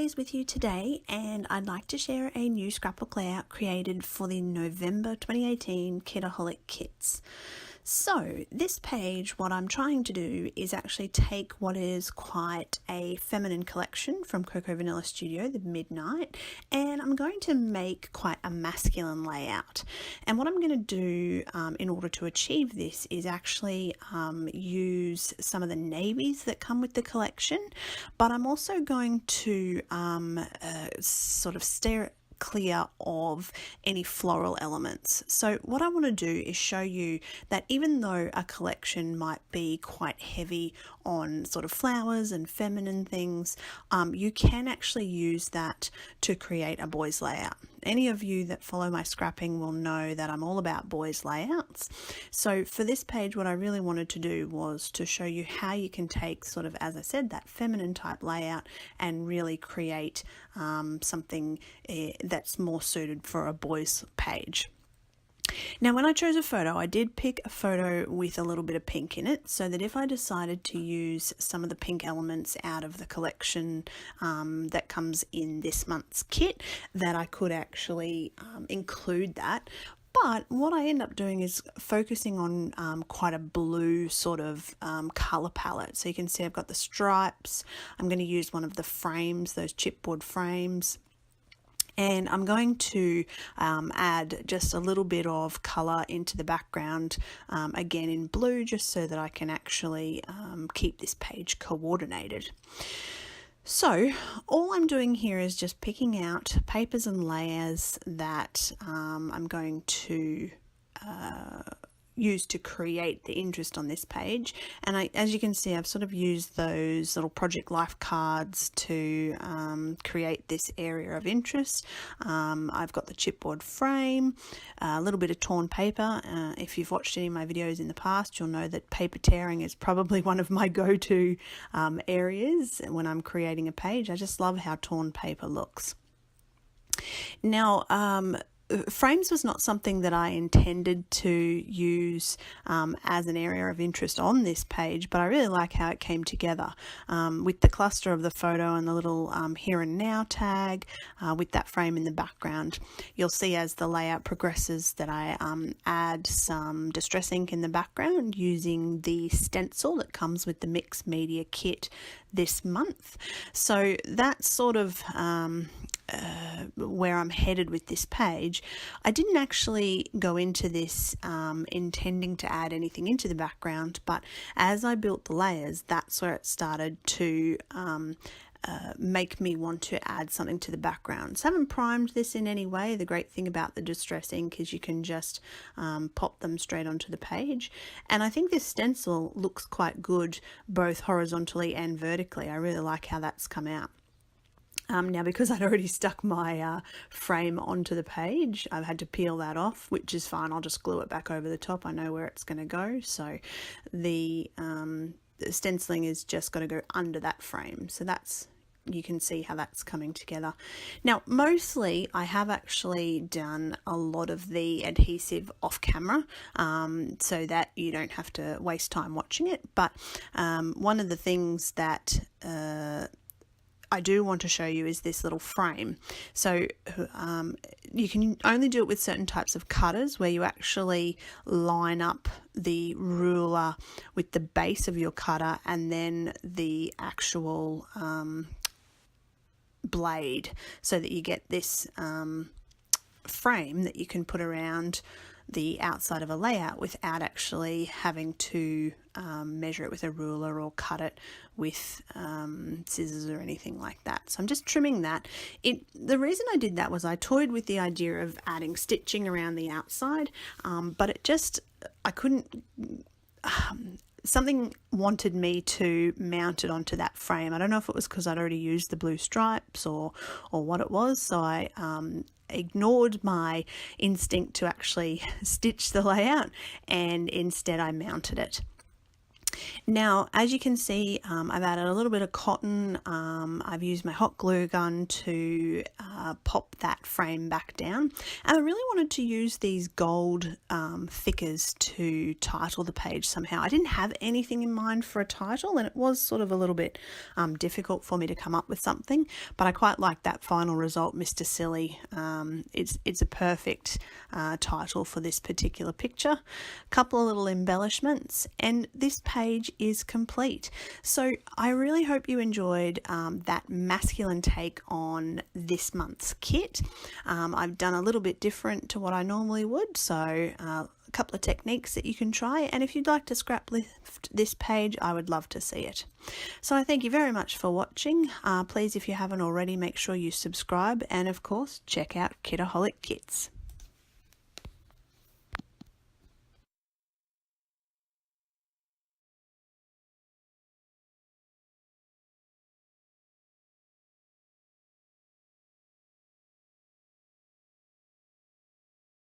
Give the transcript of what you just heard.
Louise with you today, and I'd like to share a new scrapbook layout created for the November 2018 Kitaholic Kits. So this page, what I'm trying to do is actually take what is quite a feminine collection from Coco Vanilla Studio, the Midnight, and I'm going to make quite a masculine layout. And what I'm going to do in order to achieve this is actually use some of the navies that come with the collection, but I'm also going to sort of steer clear of any floral elements. So what I want to do is show you that even though a collection might be quite heavy on sort of flowers and feminine things, you can actually use that to create a boys layout. Any of you that follow my scrapping will know that I'm all about boys layouts. So for this page, what I really wanted to do was to show you how you can take sort of, as I said, that feminine type layout and really create something that's more suited for a boys page. Now, when I chose a photo, I did pick a photo with a little bit of pink in it, so that if I decided to use some of the pink elements out of the collection that comes in this month's kit, that I could actually include that. But what I end up doing is focusing on quite a blue sort of colour palette. So you can see I've got the stripes. I'm going to use one of the frames, those chipboard frames. And I'm going to add just a little bit of colour into the background, again in blue, just so that I can actually keep this page coordinated. So all I'm doing here is just picking out papers and layers that I'm going to use to create the interest on this page. And as you can see, I've sort of used those little Project Life cards to create this area of interest. I've got the chipboard frame, a little bit of torn paper. If you've watched any of my videos in the past, you'll know that paper tearing is probably one of my go-to areas when I'm creating a page. I just love how torn paper looks. Now, frames was not something that I intended to use as an area of interest on this page, but I really like how it came together with the cluster of the photo and the little here and now tag with that frame in the background. You'll see as the layout progresses that I add some distress ink in the background using the stencil that comes with the mixed media kit this month. So that's sort of where I'm headed with this page. I didn't actually go into this intending to add anything into the background, but as I built the layers, that's where it started to make me want to add something to the background. So I haven't primed this in any way. The great thing about the distress ink is you can just pop them straight onto the page. And I think this stencil looks quite good both horizontally and vertically. I really like how that's come out. Now, because I'd already stuck my frame onto the page, I've had to peel that off, which is fine. I'll just glue it back over the top. I know where it's going to go. So the stenciling is just got to go under that frame. So that's, you can see how that's coming together. Now, mostly I have actually done a lot of the adhesive off camera so that you don't have to waste time watching it. But one of the things that I do want to show you is this little frame. So you can only do it with certain types of cutters where you actually line up the ruler with the base of your cutter and then the actual blade, so that you get this frame that you can put around the outside of a layout without actually having to measure it with a ruler or cut it with scissors or anything like that. So I'm just trimming that. The reason I did that was I toyed with the idea of adding stitching around the outside, but it just, I couldn't, something wanted me to mount it onto that frame. I don't know if it was because I'd already used the blue stripes or what it was, so I ignored my instinct to actually stitch the layout, and instead I mounted it. Now, as you can see, I've added a little bit of cotton. I've used my hot glue gun to pop that frame back down. And I really wanted to use these gold thickers to title the page somehow. I didn't have anything in mind for a title, and it was sort of a little bit difficult for me to come up with something, but I quite like that final result, Mr. Silly. It's a perfect title for this particular picture. A couple of little embellishments, and this page is complete. So I really hope you enjoyed that masculine take on this month's kit. I've done a little bit different to what I normally would, so a couple of techniques that you can try, and if you'd like to scrap lift this page, I would love to see it. So I thank you very much for watching. Please, if you haven't already, make sure you subscribe, and of course check out Kitaholic Kits.